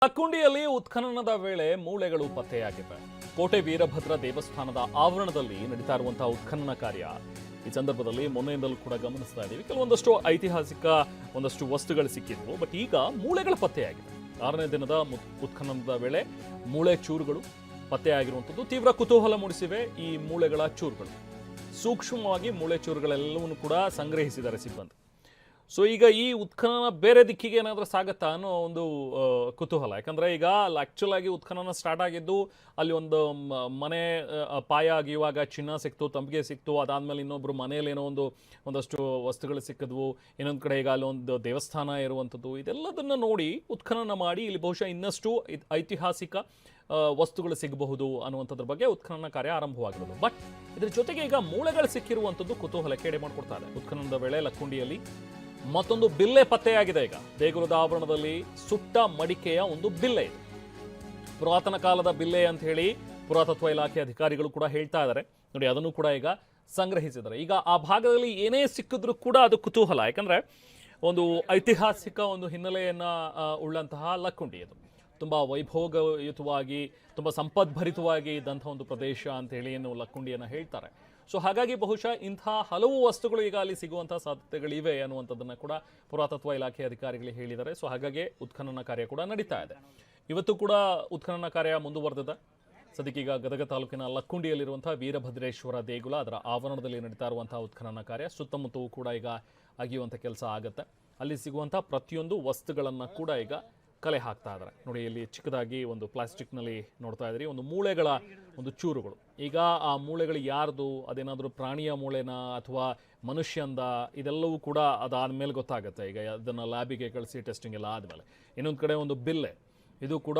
ಲಕ್ಕುಂಡಿಯಲ್ಲಿ ಉತ್ಖನನದ ವೇಳೆ ಮೂಳೆಗಳು ಪತ್ತೆಯಾಗಿವೆ. ಕೋಟೆ ವೀರಭದ್ರ ದೇವಸ್ಥಾನದ ಆವರಣದಲ್ಲಿ ನಡೀತಾ ಇರುವಂತಹ ಉತ್ಖನನ ಕಾರ್ಯ ಈ ಸಂದರ್ಭದಲ್ಲಿ ಮೊನ್ನೆಯಿಂದಲೂ ಕೂಡ ಗಮನಿಸ್ತಾ ಇದ್ದೀವಿ. ಕೆಲವೊಂದಷ್ಟು ಐತಿಹಾಸಿಕ ಒಂದಷ್ಟು ವಸ್ತುಗಳು ಸಿಕ್ಕಿದ್ವು, ಬಟ್ ಈಗ ಮೂಳೆಗಳು ಪತ್ತೆಯಾಗಿವೆ. 6ನೇ ದಿನದ ಉತ್ಖನನದ ವೇಳೆ ಮೂಳೆ ಚೂರುಗಳು ಪತ್ತೆಯಾಗಿರುವಂಥದ್ದು ತೀವ್ರ ಕುತೂಹಲ ಮೂಡಿಸಿವೆ. ಈ ಮೂಳೆಗಳ ಚೂರುಗಳು ಸೂಕ್ಷ್ಮವಾಗಿ ಮೂಳೆ ಚೂರುಗಳೆಲ್ಲವನ್ನೂ ಕೂಡ ಸಂಗ್ರಹಿಸಿದ್ದಾರೆ ಸಿಬ್ಬಂದಿ. ಸೊ ಈಗ ಈ ಉತ್ಖನನ ಬೇರೆ ದಿಕ್ಕಿಗೆ ಏನಾದರೂ ಸಾಗತ್ತಾ ಅನ್ನೋ ಒಂದು ಕುತೂಹಲ. ಯಾಕಂದರೆ ಈಗ ಆ್ಯಕ್ಚುಲ್ ಆಗಿ ಉತ್ಖನನ ಸ್ಟಾರ್ಟ್ ಆಗಿದ್ದು ಅಲ್ಲಿ ಒಂದು ಮನೆ ಪಾಯ ಅಗಿಯುವಾಗ ಚಿನ್ನ ಸಿಕ್ತು, ತಂಬಿಗೆ ಸಿಕ್ತು. ಅದಾದಮೇಲೆ ಇನ್ನೊಬ್ಬರು ಮನೆಯಲ್ಲಿ ಏನೋ ಒಂದಷ್ಟು ವಸ್ತುಗಳು ಸಿಕ್ಕಿದ್ವು. ಇನ್ನೊಂದು ಕಡೆ ಈಗ ಅಲ್ಲಿ ಒಂದು ದೇವಸ್ಥಾನ ಇರುವಂಥದ್ದು. ಇದೆಲ್ಲದನ್ನು ನೋಡಿ ಉತ್ಖನನ ಮಾಡಿ ಇಲ್ಲಿ ಬಹುಶಃ ಇನ್ನಷ್ಟು ಐತಿಹಾಸಿಕ ವಸ್ತುಗಳು ಸಿಗಬಹುದು ಅನ್ನುವಂಥದ್ರ ಬಗ್ಗೆ ಉತ್ಖನನ ಕಾರ್ಯ ಆರಂಭವಾಗಿರೋದು. ಬಟ್ ಇದ್ರ ಜೊತೆಗೆ ಈಗ ಮೂಳೆಗಳು ಸಿಕ್ಕಿರುವಂಥದ್ದು ಕುತೂಹಲಕ್ಕೆ ಎಡೆ ಮಾಡಿಕೊಡ್ತಾ ಇದೆ. ಉತ್ಖನನದ ವೇಳೆ ಲಕ್ಕುಂಡಿಯಲ್ಲಿ ಮತ್ತೊಂದು ಬಿಲ್ಲೆ ಪತ್ತೆಯಾಗಿದೆ. ಈಗ ದೇಗುಲದ ಆವರಣದಲ್ಲಿ ಸುಟ್ಟ ಮಡಿಕೆಯ ಒಂದು ಬಿಲ್ಲೆ ಇದೆ. ಪುರಾತನ ಕಾಲದ ಬಿಲ್ಲೆ ಅಂತ ಹೇಳಿ ಪುರಾತತ್ವ ಇಲಾಖೆ ಅಧಿಕಾರಿಗಳು ಕೂಡ ಹೇಳ್ತಾ ಇದ್ದಾರೆ. ನೋಡಿ, ಅದನ್ನು ಕೂಡ ಈಗ ಸಂಗ್ರಹಿಸಿದ್ದಾರೆ. ಈಗ ಆ ಭಾಗದಲ್ಲಿ ಏನೇ ಸಿಕ್ಕಿದ್ರೂ ಕೂಡ ಅದು ಕುತೂಹಲ. ಯಾಕಂದ್ರೆ ಒಂದು ಐತಿಹಾಸಿಕ ಒಂದು ಹಿನ್ನೆಲೆಯನ್ನ ಉಳ್ಳಂತಹ ಲಕ್ಕುಂಡಿ ಅದು. ತುಂಬ ವೈಭೋಗಯುತವಾಗಿ, ತುಂಬ ಸಂಪದ್ಭರಿತವಾಗಿ ಇದ್ದಂಥ ಒಂದು ಪ್ರದೇಶ ಅಂತ ಹೇಳಿ ಏನು ಲಕ್ಕುಂಡಿಯನ್ನು ಹೇಳ್ತಾರೆ. ಸೊ ಹಾಗಾಗಿ ಬಹುಶಃ ಇಂಥ ಹಲವು ವಸ್ತುಗಳು ಈಗ ಅಲ್ಲಿ ಸಿಗುವಂಥ ಸಾಧ್ಯತೆಗಳಿವೆ ಅನ್ನುವಂಥದ್ದನ್ನು ಕೂಡ ಪುರಾತತ್ವ ಇಲಾಖೆ ಅಧಿಕಾರಿಗಳು ಹೇಳಿದ್ದಾರೆ. ಸೊ ಹಾಗಾಗಿ ಉತ್ಖನನ ಕಾರ್ಯ ಕೂಡ ನಡೀತಾ ಇದೆ. ಇವತ್ತು ಕೂಡ ಉತ್ಖನನ ಕಾರ್ಯ ಮುಂದುವರೆದಿದೆ. ಸದ್ಯಕ್ಕೀಗ ಗದಗ ತಾಲೂಕಿನ ಲಕ್ಕುಂಡಿಯಲ್ಲಿರುವಂಥ ವೀರಭದ್ರೇಶ್ವರ ದೇಗುಲ, ಅದರ ಆವರಣದಲ್ಲಿ ನಡೀತಾ ಇರುವಂಥ ಉತ್ಖನನ ಕಾರ್ಯ ಸುತ್ತಮುತ್ತವೂ ಕೂಡ ಈಗ ಅಗಿಯುವಂಥ ಕೆಲಸ ಆಗುತ್ತೆ. ಅಲ್ಲಿ ಸಿಗುವಂಥ ಪ್ರತಿಯೊಂದು ವಸ್ತುಗಳನ್ನು ಕೂಡ ಈಗ ಕಲೆ ಹಾಕ್ತಾ ಇದ್ದಾರೆ. ನೋಡಿ, ಇಲ್ಲಿ ಚಿಕ್ಕದಾಗಿ ಒಂದು ಪ್ಲಾಸ್ಟಿಕ್ನಲ್ಲಿ ನೋಡ್ತಾ ಇದ್ರಿ, ಒಂದು ಮೂಳೆಗಳ ಒಂದು ಚೂರುಗಳು. ಈಗ ಆ ಮೂಳೆಗಳು ಯಾರ್ದು, ಅದೇನಾದರೂ ಪ್ರಾಣಿಯ ಮೂಳೆನ ಅಥವಾ ಮನುಷ್ಯಂದ, ಇದೆಲ್ಲವೂ ಕೂಡ ಅದಾದಮೇಲೆ ಗೊತ್ತಾಗುತ್ತೆ. ಈಗ ಅದನ್ನು ಲ್ಯಾಬಿಗೆ ಕಳಿಸಿ ಟೆಸ್ಟಿಂಗ್ ಎಲ್ಲ ಆದಮೇಲೆ. ಇನ್ನೊಂದು ಕಡೆ ಒಂದು ಬಿಲ್ಲೆ, ಇದು ಕೂಡ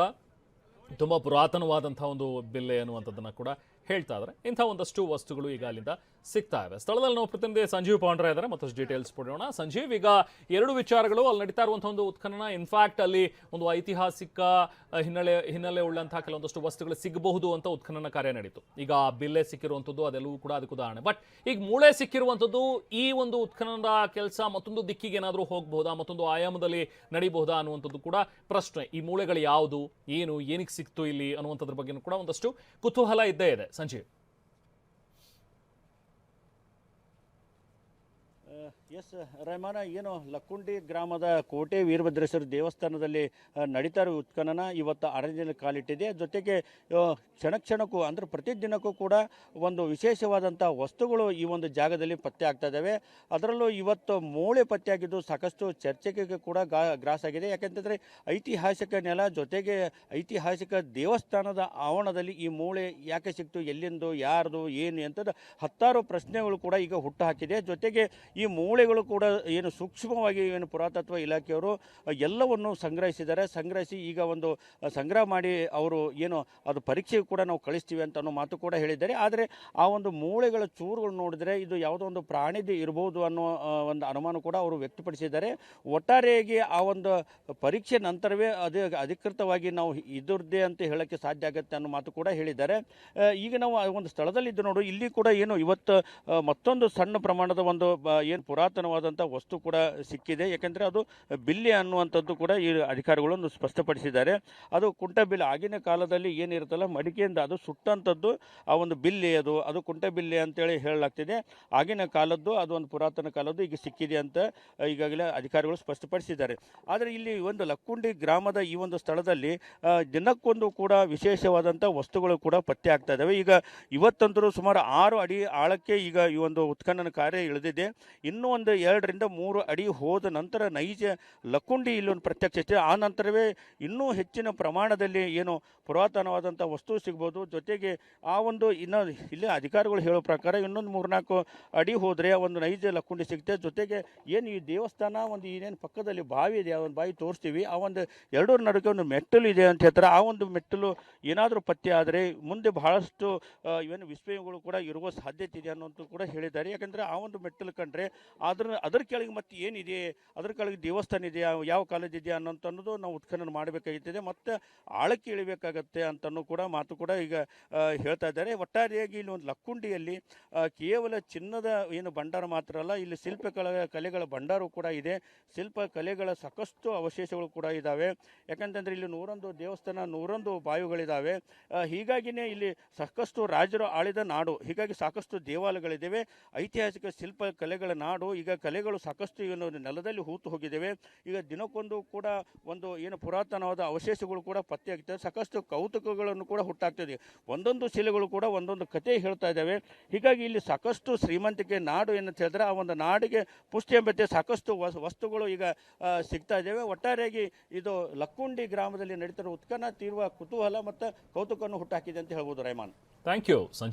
ತುಂಬ ಪುರಾತನವಾದಂಥ ಒಂದು ಬಿಲ್ಲೆ ಅನ್ನುವಂಥದ್ದನ್ನು ಕೂಡ ಹೇಳ್ತಾ ಇದ್ದಾರೆ. ಇಂಥ ಒಂದಷ್ಟು ವಸ್ತುಗಳು ಈಗ ಅಲ್ಲಿಂದ ಸಿಗ್ತಾ ಇವೆ. ಸ್ಥಳದಲ್ಲಿ ನಾವು ಪ್ರತಿನಿಧಿ ಸಂಜೀವ್ ಪಾಂಡ್ರೆ ಇದ್ದಾರೆ, ಮತ್ತಷ್ಟು ಡೀಟೇಲ್ಸ್ ಕೊಡೋಣ. ಸಂಜೀವ್, ಈಗ ಎರಡು ವಿಚಾರಗಳು ಅಲ್ಲಿ ನಡೀತಾ ಇರುವಂಥ ಒಂದು ಉತ್ಖನನ. ಇನ್ಫ್ಯಾಕ್ಟ್ ಅಲ್ಲಿ ಒಂದು ಐತಿಹಾಸಿಕ ಹಿನ್ನೆಲೆ ಉಳ್ಳಂತಹ ಕೆಲವೊಂದಷ್ಟು ವಸ್ತುಗಳು ಸಿಗಬಹುದು ಅಂತ ಉತ್ಖನನ ಕಾರ್ಯ ನಡೀತು. ಈಗ ಬಿಲ್ಲೆ ಸಿಕ್ಕಿರುವಂಥದ್ದು ಅದೆಲ್ಲವೂ ಕೂಡ ಅದಕ್ಕೆ ಉದಾಹರಣೆ. ಬಟ್ ಈಗ ಮೂಳೆ ಸಿಕ್ಕಿರುವಂಥದ್ದು, ಈ ಒಂದು ಉತ್ಖನನದ ಕೆಲಸ ಮತ್ತೊಂದು ದಿಕ್ಕಿಗೆ ಏನಾದರೂ ಹೋಗಬಹುದಾ, ಮತ್ತೊಂದು ಆಯಾಮದಲ್ಲಿ ನಡೀಬಹುದಾ ಅನ್ನುವಂಥದ್ದು ಕೂಡ ಪ್ರಶ್ನೆ. ಈ ಮೂಳೆಗಳು ಯಾವುದು, ಏನಕ್ಕೆ ಸಿಕ್ತು ಇಲ್ಲಿ ಅನ್ನುವಂಥದ್ರ ಬಗ್ಗೆ ಕೂಡ ಒಂದಷ್ಟು ಕುತೂಹಲ ಇದ್ದೇ ಇದೆ. ಸಂಜೀವ್. ಎಸ್ ರೆಹಮಾನ, ಏನು ಲಕ್ಕುಂಡಿ ಗ್ರಾಮದ ಕೋಟೆ ವೀರಭದ್ರೇಶ್ವರ ದೇವಸ್ಥಾನದಲ್ಲಿ ನಡೀತಾ ಇರೋ ಉತ್ಖನನ ಇವತ್ತು 6ನೇ ದಿನ ಕಾಲಿಟ್ಟಿದೆ. ಜೊತೆಗೆ ಕ್ಷಣಕ್ಕೂ ಅಂದರೆ ಪ್ರತಿದಿನಕ್ಕೂ ಕೂಡ ಒಂದು ವಿಶೇಷವಾದಂಥ ವಸ್ತುಗಳು ಈ ಒಂದು ಜಾಗದಲ್ಲಿ ಪತ್ತೆ ಆಗ್ತಾ ಇದ್ದಾವೆ. ಅದರಲ್ಲೂ ಇವತ್ತು ಮೂಳೆ ಪತ್ತೆಯಾಗಿದ್ದು ಸಾಕಷ್ಟು ಚರ್ಚೆಗೆ ಕೂಡ ಗ್ರಾಸ ಆಗಿದೆ. ಯಾಕೆಂತಂದರೆ ಐತಿಹಾಸಿಕ ನೆಲ, ಜೊತೆಗೆ ಐತಿಹಾಸಿಕ ದೇವಸ್ಥಾನದ ಆವರಣದಲ್ಲಿ ಈ ಮೂಳೆ ಯಾಕೆ ಸಿಕ್ತು, ಎಲ್ಲಿಂದು, ಯಾರ್ದು, ಏನು ಅಂತದ್ದು ಹತ್ತಾರು ಪ್ರಶ್ನೆಗಳು ಕೂಡ ಈಗ ಹುಟ್ಟು ಹಾಕಿದೆ. ಜೊತೆಗೆ ಈ ಮೂಳೆಗಳು ಕೂಡ ಏನು ಸೂಕ್ಷ್ಮವಾಗಿ ಏನು ಪುರಾತತ್ವ ಇಲಾಖೆಯವರು ಎಲ್ಲವನ್ನು ಸಂಗ್ರಹಿಸಿ ಈಗ ಒಂದು ಸಂಗ್ರಹ ಮಾಡಿ ಅವರು ಏನು ಅದು ಪರೀಕ್ಷೆಗೆ ಕೂಡ ನಾವು ಕಳಿಸ್ತೀವಿ ಅಂತ ಅನ್ನೋ ಮಾತು ಕೂಡ ಹೇಳಿದ್ದಾರೆ. ಆದರೆ ಆ ಒಂದು ಮೂಳೆಗಳ ಚೂರುಗಳು ನೋಡಿದ್ರೆ ಇದು ಯಾವುದೋ ಒಂದು ಪ್ರಾಣಿದು ಇರಬಹುದು ಅನ್ನೋ ಒಂದು ಅನುಮಾನ ಕೂಡ ಅವರು ವ್ಯಕ್ತಪಡಿಸಿದ್ದಾರೆ. ಒಟ್ಟಾರೆಯಾಗಿ ಆ ಒಂದು ಪರೀಕ್ಷೆ ನಂತರವೇ ಅದು ಅಧಿಕೃತವಾಗಿ ನಾವು ಇದರದ್ದೇ ಅಂತ ಹೇಳೋಕ್ಕೆ ಸಾಧ್ಯ ಆಗುತ್ತೆ ಅನ್ನೋ ಮಾತು ಕೂಡ ಹೇಳಿದ್ದಾರೆ. ಈಗ ನಾವು ಆ ಒಂದು ಸ್ಥಳದಲ್ಲಿದ್ದು ನೋಡು, ಇಲ್ಲಿ ಕೂಡ ಏನು ಇವತ್ತು ಮತ್ತೊಂದು ಸಣ್ಣ ಪ್ರಮಾಣದ ಒಂದು ಏನು ಪುರಾತನವಾದಂಥ ವಸ್ತು ಕೂಡ ಸಿಕ್ಕಿದೆ. ಯಾಕೆಂದರೆ ಅದು ಬಿಲ್ಲೆ ಅನ್ನುವಂಥದ್ದು ಕೂಡ ಈ ಅಧಿಕಾರಿಗಳನ್ನು ಸ್ಪಷ್ಟಪಡಿಸಿದ್ದಾರೆ. ಅದು ಕುಂಟಬಿಲ್ಲೆ, ಆಗಿನ ಕಾಲದಲ್ಲಿ ಏನಿರುತ್ತಲ್ಲ ಮಡಿಕೆಯಿಂದ ಅದು ಸುಟ್ಟಂಥದ್ದು ಆ ಒಂದು ಬಿಲ್ಲೆ, ಅದು ಕುಂಟಬಿಲ್ಲೆ ಅಂತೇಳಿ ಹೇಳಲಾಗ್ತಿದೆ. ಆಗಿನ ಕಾಲದ್ದು, ಅದು ಒಂದು ಪುರಾತನ ಕಾಲದ್ದು ಈಗ ಸಿಕ್ಕಿದೆ ಅಂತ ಈಗಾಗಲೇ ಅಧಿಕಾರಿಗಳು ಸ್ಪಷ್ಟಪಡಿಸಿದ್ದಾರೆ. ಆದರೆ ಇಲ್ಲಿ ಒಂದು ಲಕ್ಕುಂಡಿ ಗ್ರಾಮದ ಈ ಒಂದು ಸ್ಥಳದಲ್ಲಿ ದಿನಕ್ಕೊಂದು ಕೂಡ ವಿಶೇಷವಾದಂಥ ವಸ್ತುಗಳು ಕೂಡ ಪತ್ತೆ ಆಗ್ತಾ ಇದ್ದಾವೆ. ಈಗ ಇವತ್ತಂತರೂ ಸುಮಾರು 6 ಅಡಿ ಆಳಕ್ಕೆ ಈಗ ಈ ಒಂದು ಉತ್ಖನನ ಕಾರ್ಯ ಇಳಿದಿದೆ. ಇನ್ನೂ ಒಂದು 2 ರಿಂದ 3 ಅಡಿ ಹೋದ ನಂತರ ನೈಜ ಲಕ್ಕುಂಡಿ ಇಲ್ಲೊಂದು ಪ್ರತ್ಯಕ್ಷ, ಆ ನಂತರವೇ ಇನ್ನೂ ಹೆಚ್ಚಿನ ಪ್ರಮಾಣದಲ್ಲಿ ಏನು ಪುರಾತನವಾದಂಥ ವಸ್ತು ಸಿಗ್ಬೋದು. ಜೊತೆಗೆ ಆ ಒಂದು ಇಲ್ಲಿ ಅಧಿಕಾರಿಗಳು ಹೇಳೋ ಪ್ರಕಾರ ಇನ್ನೊಂದು 3-4 ಅಡಿ ಹೋದರೆ ಒಂದು ನೈಜ ಲಕ್ಕುಂಡಿ ಸಿಗುತ್ತೆ. ಜೊತೆಗೆ ಏನು ಈ ದೇವಸ್ಥಾನ ಒಂದು ಏನೇನು ಪಕ್ಕದಲ್ಲಿ ಬಾವಿ ಇದೆ, ಆ ಒಂದು ಬಾವಿ ತೋರಿಸ್ತೀವಿ, ಆ ಒಂದು 2 ನಡುವೆ ಒಂದು ಮೆಟ್ಟಲು ಇದೆ ಅಂತ ಹೇಳ್ತಾರೆ. ಆ ಒಂದು ಮೆಟ್ಟಲು ಏನಾದರೂ ಪತ್ತೆ ಆದರೆ ಮುಂದೆ ಬಹಳಷ್ಟು ಏನು ವಿಸ್ಮಯಗಳು ಕೂಡ ಇರುವ ಸಾಧ್ಯತೆ ಇದೆ ಅನ್ನೋದು ಕೂಡ ಹೇಳಿದ್ದಾರೆ. ಯಾಕಂದರೆ ಆ ಒಂದು ಮೆಟ್ಟಲು ಕಂಡ್ರೆ ಆ ಅದ್ರ ಕೆಳಗೆ ಮತ್ತೆ ಏನಿದೆ, ಅದ್ರ ಕೆಳಗೆ ದೇವಸ್ಥಾನ ಇದೆಯಾ, ಯಾವ ಕಾಲೇಜ್ ಇದೆಯಾ ಅನ್ನೋದು ನಾವು ಉತ್ಖನನ ಮಾಡಬೇಕಾಗುತ್ತದೆ ಮತ್ತು ಆಳಕ್ಕೆ ಇಳಿಬೇಕಾಗತ್ತೆ ಅಂತನೂ ಕೂಡ ಮಾತು ಕೂಡ ಈಗ ಹೇಳ್ತಾ ಇದ್ದಾರೆ. ಒಟ್ಟಾರೆಯಾಗಿ ಇಲ್ಲಿ ಒಂದು ಲಕ್ಕುಂಡಿಯಲ್ಲಿ ಕೇವಲ ಚಿನ್ನದ ಏನು ಭಂಡಾರ ಮಾತ್ರ ಅಲ್ಲ, ಇಲ್ಲಿ ಕಲೆಗಳ ಭಂಡಾರ ಕೂಡ ಇದೆ. ಶಿಲ್ಪ ಕಲೆಗಳ ಸಾಕಷ್ಟು ಅವಶೇಷಗಳು ಕೂಡ ಇದ್ದಾವೆ. ಯಾಕಂತಂದ್ರೆ ಇಲ್ಲಿ 101 ದೇವಸ್ಥಾನ, 101 ಬಾವಿಗಳಿದ್ದಾವೆ. ಹೀಗಾಗಿನೇ ಇಲ್ಲಿ ಸಾಕಷ್ಟು ರಾಜರು ಆಳಿದ ನಾಡು, ಹೀಗಾಗಿ ಸಾಕಷ್ಟು ದೇವಾಲಯಗಳಿದ್ದಾವೆ. ಐತಿಹಾಸಿಕ ಶಿಲ್ಪ ಕಲೆಗಳ ನಾಡು. ಈಗ ಕಲೆಗಳು ಸಾಕಷ್ಟು ಏನು ನೆಲದಲ್ಲಿ ಹೂತು ಹೋಗಿದ್ದೇವೆ. ಈಗ ದಿನಕ್ಕೊಂದು ಕೂಡ ಒಂದು ಏನು ಪುರಾತನವಾದ ಅವಶೇಷಗಳು ಕೂಡ ಪತ್ತೆಯಾಗ್ತವೆ. ಸಾಕಷ್ಟು ಕೌತುಕಗಳನ್ನು ಕೂಡ ಹುಟ್ಟಾಗ್ತದೆ. ಒಂದೊಂದು ಶಿಲೆಗಳು ಕೂಡ ಒಂದೊಂದು ಕಥೆ ಹೇಳ್ತಾ ಇದ್ದಾವೆ. ಹೀಗಾಗಿ ಇಲ್ಲಿ ಸಾಕಷ್ಟು ಶ್ರೀಮಂತಿಕೆ ನಾಡು ಏನಂತ ಹೇಳಿದ್ರೆ ಆ ಒಂದು ನಾಡಿಗೆ ಪುಷ್ಟಿ ಎಂಬತ್ತೆ ಸಾಕಷ್ಟು ವಸ್ತುಗಳು ಈಗ ಸಿಗ್ತಾ ಇದ್ದಾವೆ. ಒಟ್ಟಾರೆಯಾಗಿ ಇದು ಲಕ್ಕುಂಡಿ ಗ್ರಾಮದಲ್ಲಿ ನಡೀತಿರುವ ಉತ್ಖನನ ತೀವ್ರ ಕುತೂಹಲ ಮತ್ತು ಕೌತುಕವನ್ನು ಹುಟ್ಟಾಕಿದೆ ಅಂತ ಹೇಳ್ಬೋದು. ರೈಮಾನ್, ಥ್ಯಾಂಕ್ ಯು ಸಂಜಯ್.